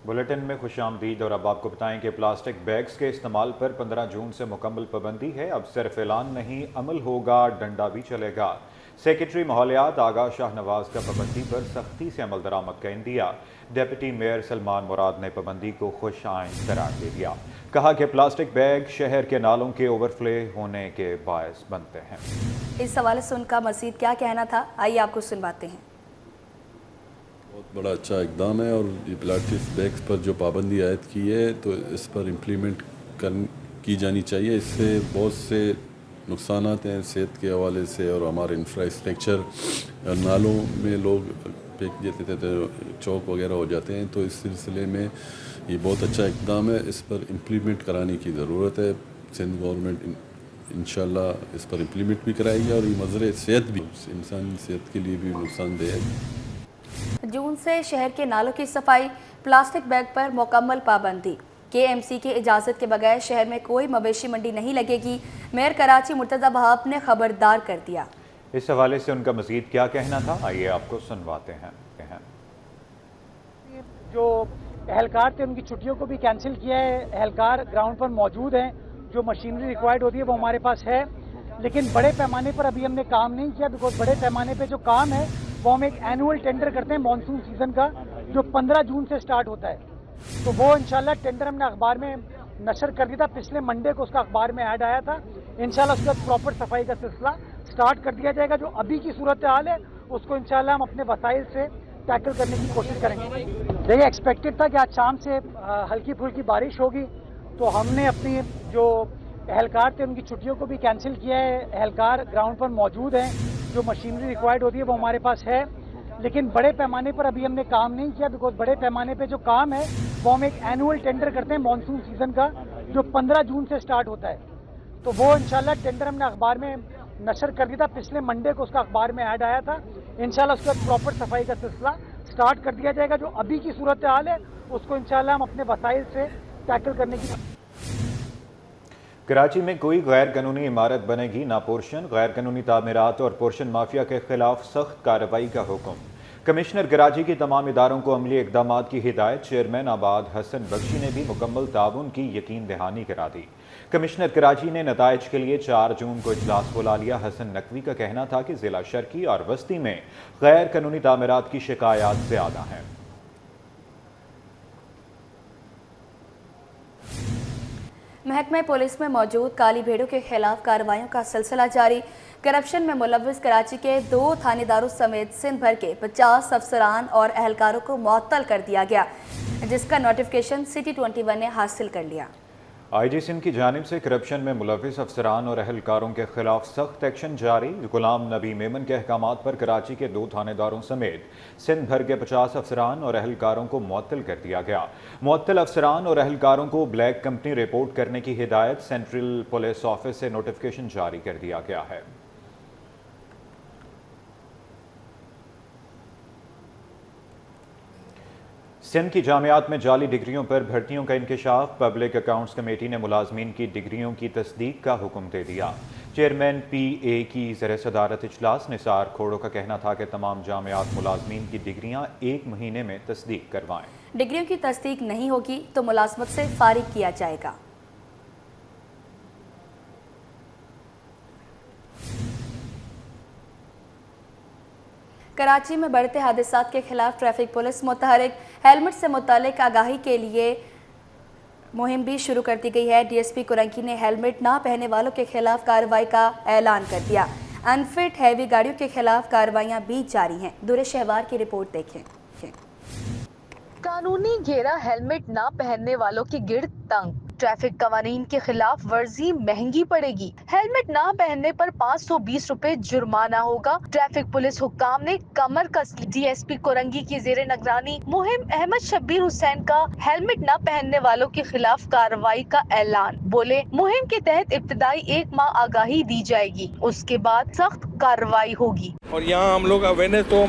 Bulletin में खुश आमदीद। और अब आपको बताएं कि प्लास्टिक बैग्स के इस्तेमाल पर 15 जून से मुकम्मल पाबंदी है। अब सिर्फ ऐलान नहीं, अमल होगा, डंडा भी चलेगा। सेक्रेटरी माहौलियात आगा शाहनवाज का पाबंदी पर सख्ती से अमल दरामद का इंदिया। डिप्टी मेयर सलमान मुराद ने पाबंदी को खुश आइंद करार दे दिया। कहा कि प्लास्टिक बैग शहर के नालों के ओवरफ्लो होने के बायस बनते हैं। इस हवाले से उनका मज़ीद क्या कहना था, आइए आपको सुनवाते हैं। बहुत बड़ा अच्छा इकदाम है और ये प्लास्टिक बैग्स पर जो पाबंदी आयद की है तो इस पर इम्प्लीमेंट की जानी चाहिए। इससे बहुत से नुकसानात हैं सेहत के हवाले से, और हमारे इंफ्रास्ट्रक्चर नालों में लोग फेंक देते थे तो चौक वगैरह हो जाते हैं। तो इस सिलसिले में ये बहुत अच्छा इकदाम है, इस पर इम्प्लीमेंट कराने की ज़रूरत है। सिंध गवर्नमेंट इंशाल्लाह इस पर इम्प्लीमेंट भी कराएगी और ये मज़रे सेहत भी, इंसानी सेहत के लिए भी नुकसानदेह है। जून से शहर के नालों की सफाई, प्लास्टिक बैग पर मुकम्मल पाबंदी। KMC की इजाज़त के बगैर शहर में कोई मवेशी मंडी नहीं लगेगी। मेयर कराची मुर्तज़ा बहाब ने खबरदार कर दिया। इस हवाले से उनका मज़ीद क्या कहना था, आइए आपको सुनवाते हैं। जो एहलकार थे उनकी छुट्टियों को भी कैंसिल किया है। एहलकार ग्राउंड पर मौजूद हैं, जो मशीनरी रिक्वायर्ड होती है वो हमारे पास है, लेकिन बड़े पैमाने पर अभी हमने काम नहीं किया। बिकॉज बड़े पैमाने पे जो काम है वो हम एक एनुअल टेंडर करते हैं मानसून सीजन का, जो 15 जून से स्टार्ट होता है। तो वो इंशाल्लाह टेंडर हमने अखबार में नशर कर दिया था, पिछले मंडे को उसका अखबार में ऐड आया था। इंशाल्लाह उसके बाद प्रॉपर सफाई का सिलसिला स्टार्ट कर दिया जाएगा। जो अभी की सूरत हाल है उसको इंशाल्लाह हम अपने वसाइल से टैकल करने की कोशिश करेंगे। देखिए, एक्सपेक्टेड था कि आज शाम से हल्की फुल्की बारिश होगी, तो हमने अपनी जो एहलकार थे उनकी छुट्टियों को भी कैंसिल किया है। एहलकार ग्राउंड पर मौजूद हैं, जो मशीनरी रिक्वायर्ड होती है वो हमारे पास है, लेकिन बड़े पैमाने पर अभी हमने काम नहीं किया। बिकॉज बड़े पैमाने पे जो काम है वो हम एक एनुअल टेंडर करते हैं मानसून सीजन का, जो 15 जून से स्टार्ट होता है। तो वो इंशाल्लाह टेंडर हमने अखबार में नशर कर दिया था, पिछले मंडे को उसका अखबार में ऐड आया था। इंशाल्लाह उसके बाद प्रॉपर सफाई का सिलसिला स्टार्ट कर दिया जाएगा। जो अभी की सूरत हाल है उसको इंशाल्लाह हम अपने वसाइल से टैकल करने की। कराची में कोई गैर कानूनी इमारत बनेगी ना पोर्शन। गैर कानूनी तामीरात और पोर्शन माफिया के खिलाफ सख्त कार्रवाई का हुक्म। कमिश्नर कराची की तमाम इदारों को अमली इकदामात की हिदायत। चेयरमैन आबाद हसन बख्शी ने भी मुकम्मल ताउन की यकीन दहानी करा दी। कमिश्नर कराची ने नताइज के लिए 4 जून को इजलास बुला लिया। हसन नकवी का कहना था कि जिला शर्की और वस्ती में गैर कानूनी तामीरात की शिकायत ज़्यादा हैं। महकमे पुलिस में मौजूद काली भेड़ों के खिलाफ कार्रवाइयों का सिलसिला जारी। करप्शन में मुलव्विस कराची के 2 थानेदारों समेत सिंध भर के 50 अफसरान और एहलकारों को मुअत्तल कर दिया गया, जिसका नोटिफिकेशन सिटी 21 ने हासिल कर लिया। IG सिंध की जानिब से करप्शन में मुलव्विस अफसरान और अहलकारों के खिलाफ सख्त एक्शन जारी। गुलाम नबी मेमन के अहकामात पर कराची के 2 थानेदारों समेत सिंध भर के 50 अफसरान और अहलकारों को मुअत्तल कर दिया गया। मुअत्तल अफसरान और अहलकारों को ब्लैक कंपनी रिपोर्ट करने की हिदायत। सेंट्रल पुलिस ऑफिस से नोटिफिकेशन जारी कर दिया गया है। सिंध की जामियात में जाली डिग्रियों पर भर्तियों का इंकशाफ। पब्लिक अकाउंट्स कमेटी ने मुलाजमीन की डिग्रियों की तस्दीक का हुक्म दे दिया। चेयरमैन PA की ज़र सदारत इजलास निसार खोड़ो का कहना था कि तमाम जामियात मुलाजमीन की डिग्रियां 1 महीने में तस्दीक करवाएं। डिग्रियों की तस्दीक नहीं होगी तो मुलाजमत से फारिग किया जाएगा। कराची में बढ़ते हादसात के खिलाफ ट्रैफिक पुलिस मुतहरिक। हेलमेट से मुतालिक आगाही के लिए मुहिम भी शुरू कर दी गई है। DSP कुरंकी ने हेलमेट ना पहनने वालों के खिलाफ कार्रवाई का ऐलान कर दिया। अनफिट हैवी गाड़ियों के खिलाफ कार्रवाइयां भी जारी हैं। दुरे शहवार की रिपोर्ट देखें। कानूनी घेरा हेलमेट ना पहनने वालों के गिर्द तंग। ट्रैफिक कवानीन के खिलाफ वर्जी महंगी पड़ेगी। हेलमेट ना पहनने पर 520 रुपए जुर्माना होगा। ट्रैफिक पुलिस हुक्काम ने कमर कस ली। DSP कुरंगी की जेरे निगरानी मुहिम। अहमद शब्बीर हुसैन का हेलमेट ना पहनने वालों के खिलाफ कार्रवाई का ऐलान। बोले, मुहिम के तहत इब्तदाई 1 माह आगाही दी जाएगी, उसके बाद सख्त कार्रवाई होगी। और यहाँ हम लोग अवेयरनेस तो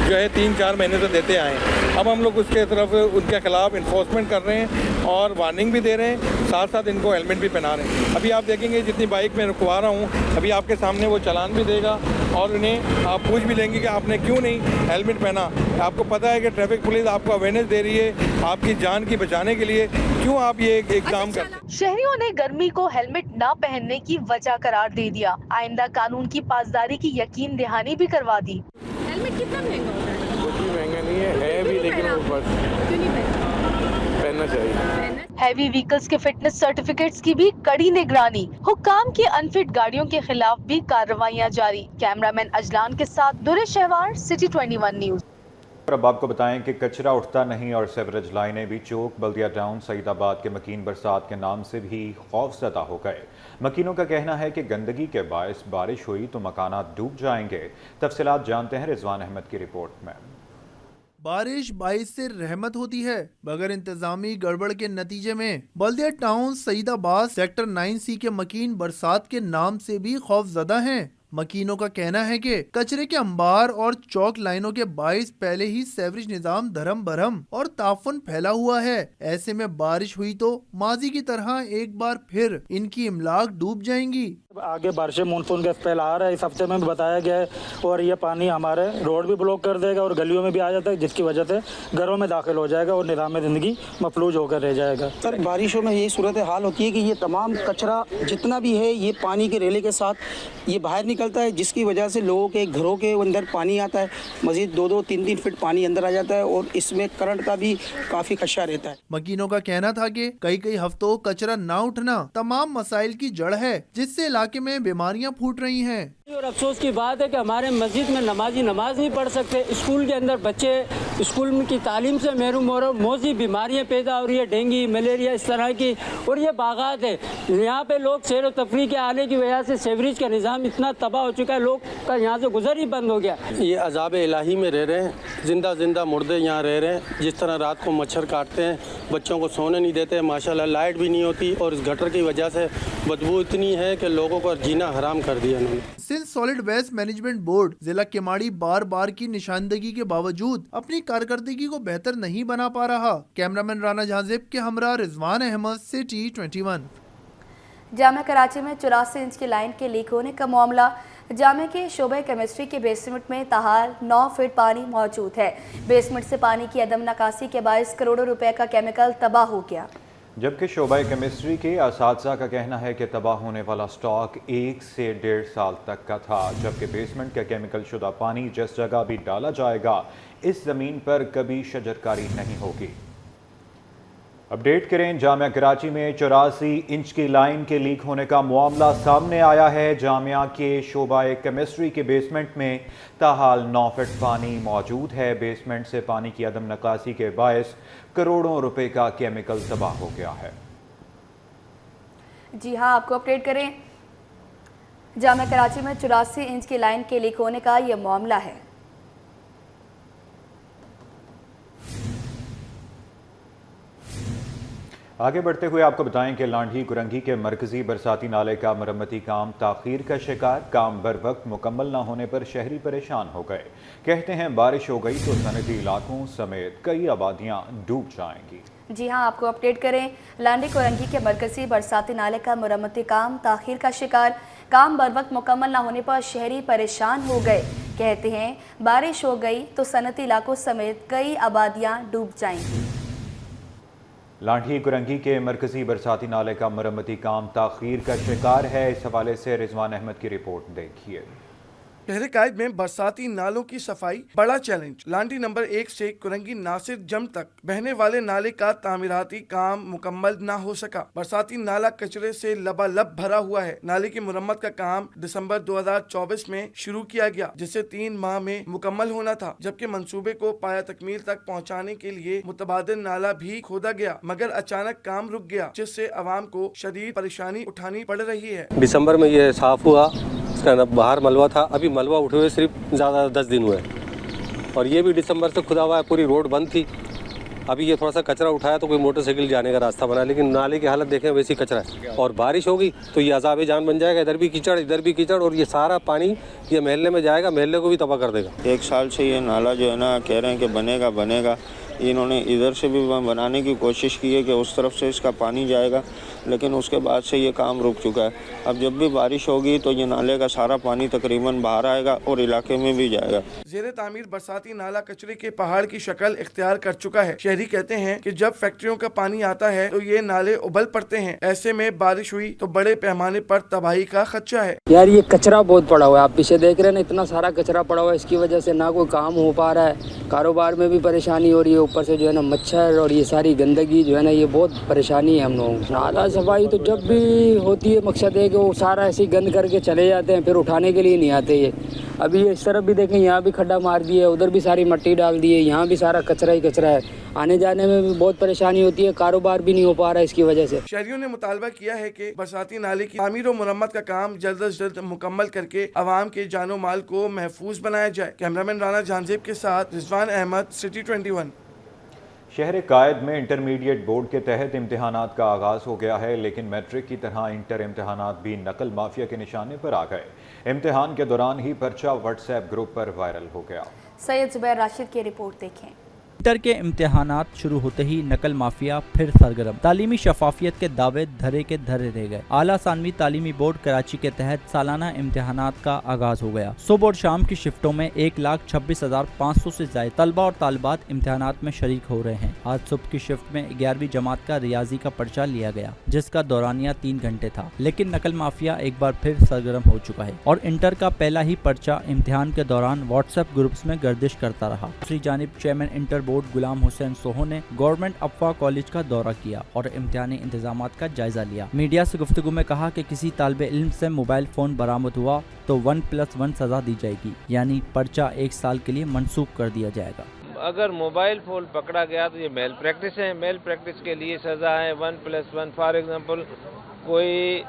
जो है 3-4 महीने से देते आए हैं। अब हम लोग उसके तरफ उनके खिलाफ इन्फोर्समेंट कर रहे हैं और वार्निंग भी दे रहे हैं, साथ साथ इनको हेलमेट भी पहना रहे हैं। अभी आप देखेंगे जितनी बाइक में रुकवा रहा हूँ, अभी आपके सामने वो चालान भी देगा और उन्हें आप पूछ भी लेंगे कि आपने क्यों नहीं हेलमेट पहना। आपको पता है कि ट्रैफिक पुलिस आपको अवेयरनेस दे रही है आपकी जान की बचाने के लिए, क्यों आप ये काम करते हैं? शहरियों ने गर्मी को हेलमेट न पहनने की वजह करार दे दिया। आइंदा कानून की पासदारी की यकीन दहानी भी करवा दी। हेलमेट कितना महंगा होता है? कुछ भी महंगा नहीं है भी, लेकिन वो बस क्यों नहीं पहनना चाहिए। हैवी व्हीकल्स के फिटनेस सर्टिफिकेट्स की भी कड़ी निगरानी। हुक्काम की अनफिट गाड़ियों के खिलाफ भी कार्रवाइयां जारी। कैमरामैन अजलान के साथ दुरे शहवार, सिटी 21 न्यूज। और अब आपको बताएं कि कचरा उठता नहीं और सेवरेज लाइनें भी चौक, बल्दिया टाउन, सईदाबाद के मकीन बरसात के नाम से भी खौफजदा हो गए। मकीनों का कहना है कि गंदगी के बायस बारिश हुई तो मकानात डूब जाएंगे। तफसीलात जानते हैं रिजवान अहमद की रिपोर्ट में। बारिश बारिश से रहमत होती है, मगर इंतजामी गड़बड़ के नतीजे में बल्दिया टाउन, सईदाबाद, सेक्टर 9C के मकीन बरसात के नाम से भी खौफजदा हैं। मकीनों का कहना है कि कचरे के अंबार और चौक लाइनों के बाइस पहले ही सेवरेज निजाम धर्म भरम और ताफन फैला हुआ है। ऐसे में बारिश हुई तो माजी की तरह एक बार फिर इनकी इमलाक डूब जाएंगी। आगे बारिश मानसून का स्पेल आ रहा है, इस हफ्ते में भी बताया गया है, और ये पानी हमारे रोड भी ब्लॉक कर देगा और गलियों में भी आ जाता है, जिसकी वजह से घरों में दाखिल हो जाएगा और निज़ाम ज़िंदगी मफलूज होकर रह जाएगा। सर, बारिशों में यही सूरत हाल होती है कि ये तमाम कचरा जितना भी है ये पानी के रेले के साथ ये बाहर निकलता है, जिसकी वजह से लोगों के घरों के अंदर पानी आता है। मजीद 2-2, 3-3 फीट पानी अंदर आ जाता है और इसमें करंट का भी काफ़ी खदशा रहता है। मकीनों का कहना था कि कई हफ्तों कचरा ना उठना तमाम मसाइल की जड़ है, जिससे इलाके में बीमारियां फूट रही हैं। और अफसोस की बात है कि हमारे मस्जिद में नमाजी नमाज नहीं पढ़ सकते, स्कूल के अंदर बच्चे स्कूल की तालीम से महरूम हो रहे, मौजी बीमारियां पैदा हो रही है, डेंगू, मलेरिया, इस तरह की। और ये बागात है, यहाँ पे लोग सैर व तफरीह के आने की वजह से सेवरेज का निज़ाम इतना तबाह हो चुका है, लोग का यहाँ से गुजर ही बंद हो गया। ये अजाब इलाही में रह रहे हैं, जिंदा मुर्दे यहाँ रह रहे हैं। जिस तरह रात को मच्छर काटते हैं, बच्चों को सोने नहीं देते, माशाल्लाह लाइट भी नहीं होती, और इस गटर की वजह से बदबू इतनी है कि लोगों को जीना हराम कर दिया इन्होंने। Sindh solid waste management board जिला केमाड़ी बार बार की निशानदगी के बावजूद अपनी कारकर्दगी को बेहतर नहीं बना पा रहा। कैमरामैन राना जहांजेब के हमरा रिजवान अहमद, सिटी 21। जामिया कराची में 84 इंच की लाइन के लीक होने का मामला। जामिया के शोबे केमिस्ट्री के बेसमेंट में ताहाल 9 फीट पानी मौजूद है। बेसमेंट से पानी की अदम नकासी के बायस करोड़ों रुपए का केमिकल तबाह हो गया। जबकि शोबा केमिस्ट्री के असातिज़ा का कहना है कि तबाह होने वाला स्टॉक 1 से 1.5 साल तक का था, जबकि बेसमेंट का केमिकल शुदा पानी जिस जगह भी डाला जाएगा इस ज़मीन पर कभी शजरकारी नहीं होगी। अपडेट करें, जामिया कराची में 84 इंच की लाइन के लीक होने का मामला सामने आया है। जामिया के शोबा केमिस्ट्री के बेसमेंट में ताहाल 9 फीट पानी मौजूद है। बेसमेंट से पानी की अदम नकासी के बायस करोड़ों रुपए का केमिकल तबाह हो गया है। जी हाँ, आपको अपडेट करें, जामिया कराची में 84 इंच की लाइन के लीक होने का ये मामला है। आगे बढ़ते हुए आपको बताएं कि लांढी कुरंगी के मरकजी बरसाती नाले का मरम्मती काम ताखीर का शिकार। काम बर वक्त मुकम्मल न होने पर शहरी परेशान हो गए। कहते हैं बारिश हो गई तो सनती इलाकों समेत कई आबादियां डूब जाएंगी। जी हाँ, आपको अपडेट करें, लांढी कुरंगी के मरकजी बरसाती नाले का मरम्मती काम ताखीर का शिकार। काम बर वक्त मुकम्मल न होने पर शहरी परेशान हो गए। कहते हैं बारिश हो गई तो सनती इलाकों समेत कई आबादियां डूब जाएंगी। लांढी कुरंगी के मरकजी बरसाती नाले का मरम्मती काम ताखीर का शिकार है। इस हवाले से रिजवान अहमद की रिपोर्ट देखिए। शहर कायद में बरसाती नालों की सफाई बड़ा चैलेंज। लांढी नंबर 1 से कुरंगी नासिर जम तक बहने वाले नाले का तामीराती काम मुकम्मल ना हो सका। बरसाती नाला कचरे से लबालब भरा हुआ है। नाले की मुरम्मत का काम दिसंबर 2024 में शुरू किया गया, जिसे 3 माह में मुकम्मल होना था, जबकि मंसूबे को पाया तकमील तक पहुँचाने के लिए मुतबादिल नाला भी खोदा गया, मगर अचानक काम रुक गया, जिससे अवाम को शदीद परेशानी उठानी पड़ रही है। दिसंबर में ये साफ हुआ, इसका बाहर मलबा था, अभी मलबा उठे हुए सिर्फ ज़्यादा 10 दिन हुए, और ये भी दिसंबर से खुदा हुआ है, पूरी रोड बंद थी। अभी ये थोड़ा सा कचरा उठाया तो कोई मोटरसाइकिल जाने का रास्ता बना, लेकिन नाले की हालत देखें वैसी कचरा है, और बारिश होगी तो ये अज़ाब जान बन जाएगा, इधर भी कीचड़ इधर भी कीचड़, और ये सारा पानी ये महल्ले में जाएगा, महल्ले को भी तबाह कर देगा। 1 साल से ये नाला जो है ना कह रहे हैं कि बनेगा बनेगा, इन्होंने इधर से भी बनाने की कोशिश की है कि उस तरफ से इसका पानी जाएगा, लेकिन उसके बाद से ये काम रुक चुका है। अब जब भी बारिश होगी तो ये नाले का सारा पानी तकरीबन बाहर आएगा और इलाके में भी जाएगा। ज़ेरे तामीर बरसाती नाला कचरे के पहाड़ की शक्ल इख्तियार कर चुका है। शहरी कहते हैं कि जब फैक्ट्रियों का पानी आता है तो ये नाले उबल पड़ते हैं, ऐसे में बारिश हुई तो बड़े पैमाने पर तबाही का खदशा है। यार ये कचरा बहुत पड़ा हुआ है, आप पीछे देख रहे हैं ना, इतना सारा कचरा पड़ा हुआ है, इसकी वजह से ना कोई काम हो पा रहा है, कारोबार में भी परेशानी हो रही है, ऊपर से जो है ना मच्छर और ये सारी गंदगी जो है ना, ये बहुत परेशानी है हम लोगों को। नाला सफाई तो जब भी होती है मकसद है कि वो सारा ऐसे ही गंद करके चले जाते हैं, फिर उठाने के लिए नहीं आते ये। अभी ये इस तरफ भी देखें, यहाँ भी खड्डा मार दिए, उधर भी सारी मट्टी डाल दी है, यहाँ भी सारा कचरा ही कचरा है, आने जाने में भी बहुत परेशानी होती है, कारोबार भी नहीं हो पा रहा है इसकी वजह से। शहरियों ने मुतालबा किया है कि बरसाती नाले की तामीर और मुरम्मत का काम जल्द अज जल्द मुकम्मल करके अवाम के जानो माल को महफूज बनाया जाए। कैमरामैन राना जानजेब के साथ रिजवान अहमद, सिटी 21। शहर कायद में इंटरमीडिएट बोर्ड के तहत इम्तिहानात का आगाज़ हो गया है, लेकिन मैट्रिक की तरह इंटर इम्तिहानात भी नकल माफिया के निशाने पर आ गए। इम्तिहान के दौरान ही पर्चा व्हाट्सएप ग्रुप पर वायरल हो गया। सैयद जुबैर राशिद की रिपोर्ट देखें। इंटर के इम्तिहानात शुरू होते ही नकल माफिया फिर सरगर्म। तालीमी शफाफियत के दावे धरे के धरे रह गए। आला सानवी तालीमी बोर्ड कराची के तहत सालाना इम्तिहानात का आगाज हो गया। सुबह और शाम की शिफ्टों में 1,26,500 से ज्यादा तलबा और तालिबात इम्तिहानात में शरीक हो रहे हैं। आज सुबह की शिफ्ट में 11वीं जमात का रियाजी का पर्चा लिया गया, जिसका दौरानिया 3 घंटे था, लेकिन नकल माफिया एक बार फिर सरगर्म हो चुका है और इंटर का पहला ही पर्चा इम्तिहान के दौरान व्हाट्सएप ग्रुप्स में गर्दिश करता रहा। दूसरी जानिब chairman inter board Ghulam Hussain Soho ने गवर्नमेंट अफवा कॉलेज का दौरा किया और इम्तिहानी इंतजामात का जायजा लिया। मीडिया से गुफ्तगू में कहा कि किसी तालिबे इल्म से मोबाइल फोन बरामद हुआ तो 1+1 सजा दी जाएगी, यानी पर्चा 1 साल के लिए मनसूख कर दिया जाएगा। अगर मोबाइल फोन पकड़ा गया तो ये मेल प्रैक्टिस है, मेल प्रैक्टिस के लिए सजा है 1+1। फॉर एग्जांपल कोई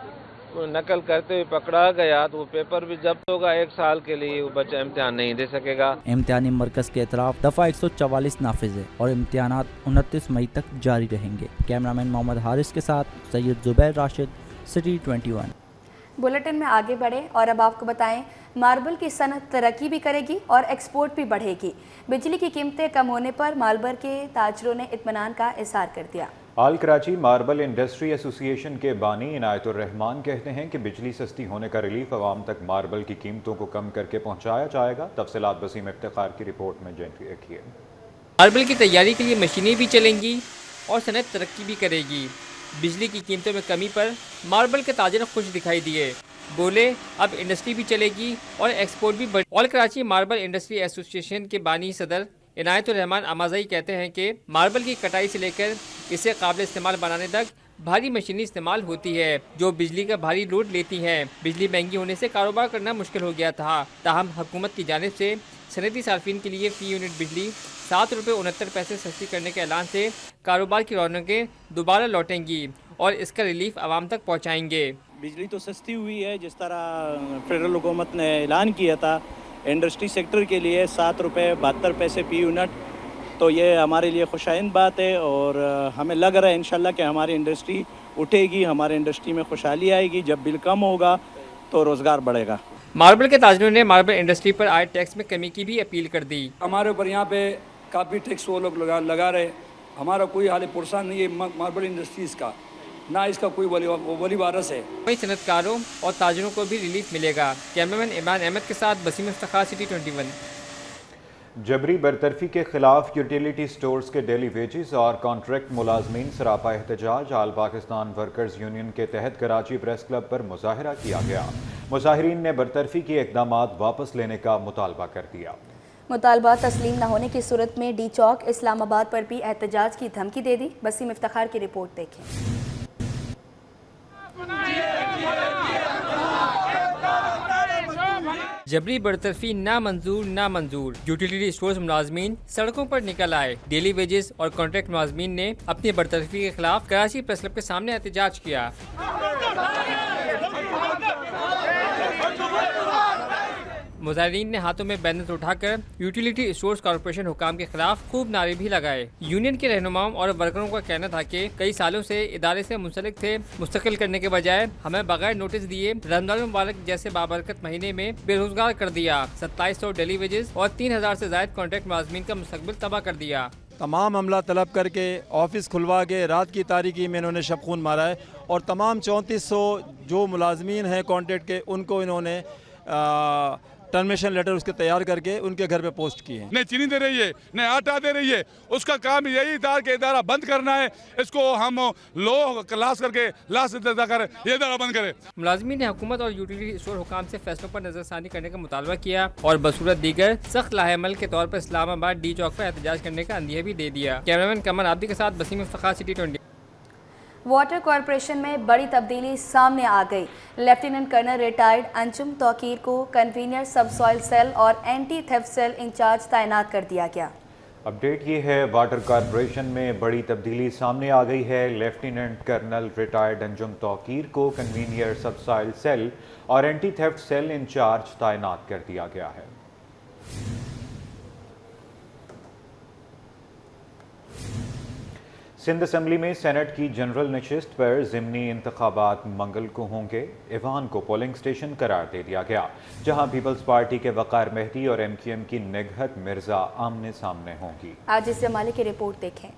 नकल करते हुए पकड़ा गया तो वो पेपर भी जब्त होगा, 1 साल के लिए वो बच्चा इम्तिहान नहीं दे सकेगा। इम्तिहानी मरकज के एतराफ दफा 144 नाफिज है और इम्तिहानात 29 मई तक जारी रहेंगे। कैमरामैन मोहम्मद हारिस के साथ सैयद जुबैर राशिद, सिटी 21। बुलेटिन में आगे बढ़े और अब आपको बताएं, मार्बल की सनत तरक्की भी करेगी और एक्सपोर्ट भी बढ़ेगी। बिजली की कीमतें कम होने पर मार्बल के ताजरों ने इत्मीनान का इजहार कर दिया। आल कराची मार्बल इंडस्ट्री एसोसिएशन के बानी इनायतुर रहमान कहते हैं कि बिजली सस्ती होने का रिलीफ आवाम तक मार्बल की कीमतों को कम करके पहुंचाया जाएगा। तफसीलात वसीम इफ्तिखार की रिपोर्ट में देखिए। मार्बल की तैयारी के लिए मशीनें भी चलेंगी और सनत तरक्की भी करेगी। बिजली की कीमतों में कमी पर मार्बल के ताजिर खुश दिखाई दिए, बोले अब इंडस्ट्री भी चलेगी और एक्सपोर्ट भी बढ़। All Karachi marble industry association के बानी सदर इनायतुर रहमान अमाज़ई कहते हैं कि मार्बल की कटाई से लेकर इसे काबिल इस्तेमाल बनाने तक भारी मशीनें इस्तेमाल होती है जो बिजली का भारी लोड लेती हैं। बिजली महंगी होने से कारोबार करना मुश्किल हो गया था, ताहम हुकूमत की जानिब से सनती सार्फिन के लिए फ़ी यूनिट बिजली 7 रुपये 69 पैसे सस्ती करने के ऐलान से कारोबार की रौनकें दोबारा लौटेंगी और इसका रिलीफ आवाम तक पहुँचाएँगे। बिजली तो सस्ती हुई है, जिस तरह फेडरल हुकूमत ने ऐलान किया था इंडस्ट्री सेक्टर के लिए 7 रुपये 72 पैसे फ़ी यूनिट, तो ये हमारे लिए खुशाइंद बात है और हमें लग रहा है इंशाल्लाह कि हमारी इंडस्ट्री उठेगी, हमारी इंडस्ट्री में खुशहाली आएगी। जब बिल कम होगा तो रोज़गार बढ़ेगा। मार्बल के ताजरों ने मार्बल इंडस्ट्री पर आए टैक्स में कमी की भी अपील कर दी। हमारे ऊपर यहाँ पे काफ़ी टैक्स वो लोग लगा रहे, हमारा कोई हाल पुरसान नहीं है मार्बल इंडस्ट्रीज़ का, ना इसका कोई वली वारस है। वही सनतकारों और ताजरों को भी रिलीफ मिलेगा। कैमरामैन इमरान अहमद के साथ वसीम इफ्तिखार, सिटी 21। जबरी बरतरफी के खिलाफ यूटिलिटी स्टोर्स के डेली वेजेस और कॉन्ट्रैक्ट मुलाजमीन सरापा एहतजाज। आल पाकिस्तान वर्कर्स यूनियन के तहत कराची प्रेस क्लब पर मुजाहरा किया गया। मुजाहिरीन ने बरतरफी के इक़दामात वापस लेने का मुतालबा कर दिया। मुतालबा तस्लीम न होने की सूरत में डी चौक इस्लामाबाद पर भी एहतजाज की धमकी दे दी। वसीम इफ्तिखार की रिपोर्ट देखें। जबरी बरतरफी ना मंजूर। यूटिलिटी स्टोर्स मुलाजमीन सड़कों पर निकल आए। डेली वेजेस और कॉन्ट्रैक्ट मुलाजमीन ने अपनी बरतरफी के खिलाफ कराची प्रेस क्लब के सामने एहतजाज किया। मुजाहिरीन ने हाथों में बैनर उठाकर यूटिलिटी स्टोर्स कॉर्पोरेशन हुकाम के खिलाफ खूब नारे भी लगाए। यूनियन के रहनुमाओं और वर्करों का कहना था कि कई सालों से इदारे से मुंसलिक थे, मुस्तकिल करने के बजाय हमें बगैर नोटिस दिए रमजान मुबारक जैसे बाबरकत महीने में बेरोजगार कर दिया, 2700 डेली वेजेस और 3000 से ज्यादा कॉन्ट्रैक्ट मुलाजमीन का मुस्तकबिल तबाह कर दिया। तमाम अमला तलब करके ऑफिस खुलवा के रात की तारीकी में इन्होंने शब खून मारा है और तमाम 3400 जो मुलाजमीन हैं कॉन्ट्रैक्ट के उनको इन्होंने टर्मिनेशन लेटर उसके तैयार करके उनके घर पे पोस्ट किए हैं। न चीनी दे रही है न आटा दे रही है, उसका काम यही था कि इदारा बंद करना है, इसको हम लो क्लास करके लाश कर ये इदारा बंद करे। मुलाजमीन ने हुकूमत और यूटिलिटी स्टोर हुकाम से फैसलों पर नजरसानी करने का मुतालबा किया और बसूरत दीगर सख्त लाहेअमल के तौर पर इस्लामाबाद डी चौक पर एहतजाज करने का अंदिया भी दे दिया। कैमरामैन कमर आब्दी के साथ Basim Iftikhar, city 20। Water corporation में बड़ी तब्दीली सामने आ गई। Lieutenant colonel retired Anjum Tauqeer को कन्वीनर सब सॉइल सेल और एंटी थेफ्ट सेल इंचार्ज तैनात कर दिया गया। अपडेट ये है, वाटर कॉरपोरेशन में बड़ी तब्दीली सामने आ गई है। Lieutenant colonel retired Anjum Tauqeer को कन्वीनर सब सॉइल सेल और एंटी थेफ्ट सेल इंचार्ज तैनात कर दिया गया है। सिंध असम्बली में सेनेट की जनरल नशिस्त पर ज़िमनी इंतखाबात मंगल को होंगे। ईवान को पोलिंग स्टेशन करार दे दिया गया, जहां पीपल्स पार्टी के वक़ार मेहदी और MQM की निगहत मिर्जा आमने सामने होंगी। आज इस जमाले की रिपोर्ट देखें।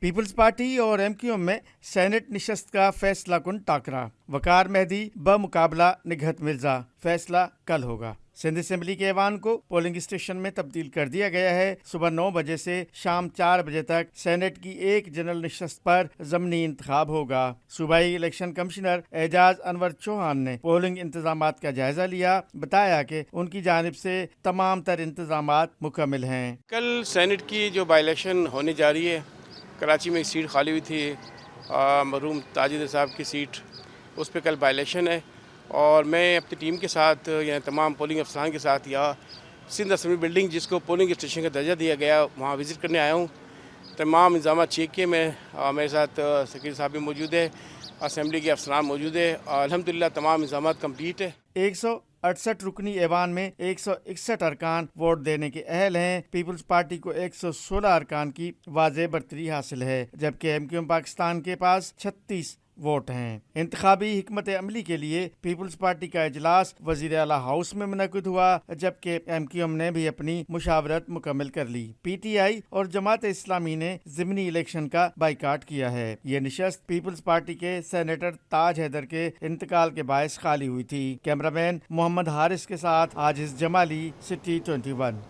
पीपल्स पार्टी और MQM में सेनेट निशस्त का फैसला कुन टाकरा। वकार मेहदी बमुकाबला निगहत मिर्जा, फैसला कल होगा। सिंध असेंबली के ऐवान को पोलिंग स्टेशन में तब्दील कर दिया गया है। सुबह 9 बजे से शाम 4 बजे तक सेनेट की एक जनरल निशस्त पर ज़मनी इंतखाब होगा। सूबाई इलेक्शन कमिश्नर एजाज अनवर चौहान ने पोलिंग इंतजामात का जायजा लिया, बताया कि उनकी जानिब से तमाम तर इंतजामात मुकम्मल हैं। कल सेनेट की जो बाई इलेक्शन होने जा रही है, कराची में एक सीट खाली हुई थी, मरहूम ताजिद साहब की सीट, उस पर कल बाई इलेक्शन है और मैं अपनी टीम के साथ या तमाम पोलिंग अफसरान के साथ यहाँ सिंध असेंबली बिल्डिंग जिसको पोलिंग स्टेशन का दर्जा दिया गया वहाँ विज़िट करने आया हूँ। तमाम इंतजाम चेक किए मेरे साथ सेक्रेटरी साहब भी मौजूद है, असेंबली के अफसरान मौजूद है। अल्हम्दुलिल्लाह तमाम इंतजाम कम्प्लीट है। 168 रुकनी ऐवान में 161 अरकान वोट देने के अहल हैं। पीपल्स पार्टी को 116 अरकान की वाज़ेह बरतरी हासिल है, जबकि MQM पाकिस्तान के पास 36 वोट हैं। इंतखाबी हिकमत अमली के लिए पीपल्स पार्टी का इजलास वज़ीर आला हाउस में मुनक़िद हुआ, जबकि MQM ने भी अपनी मुशावरत मुकम्मल कर ली। PTI और जमात इस्लामी ने ज़िमनी इलेक्शन का बाइकाट किया है। ये निशस्त पीपल्स पार्टी के सेनेटर ताज हैदर के इंतकाल के बायस खाली हुई थी। कैमरामैन मोहम्मद हारिस के साथ आजिज़ जमाली, सिटी 21।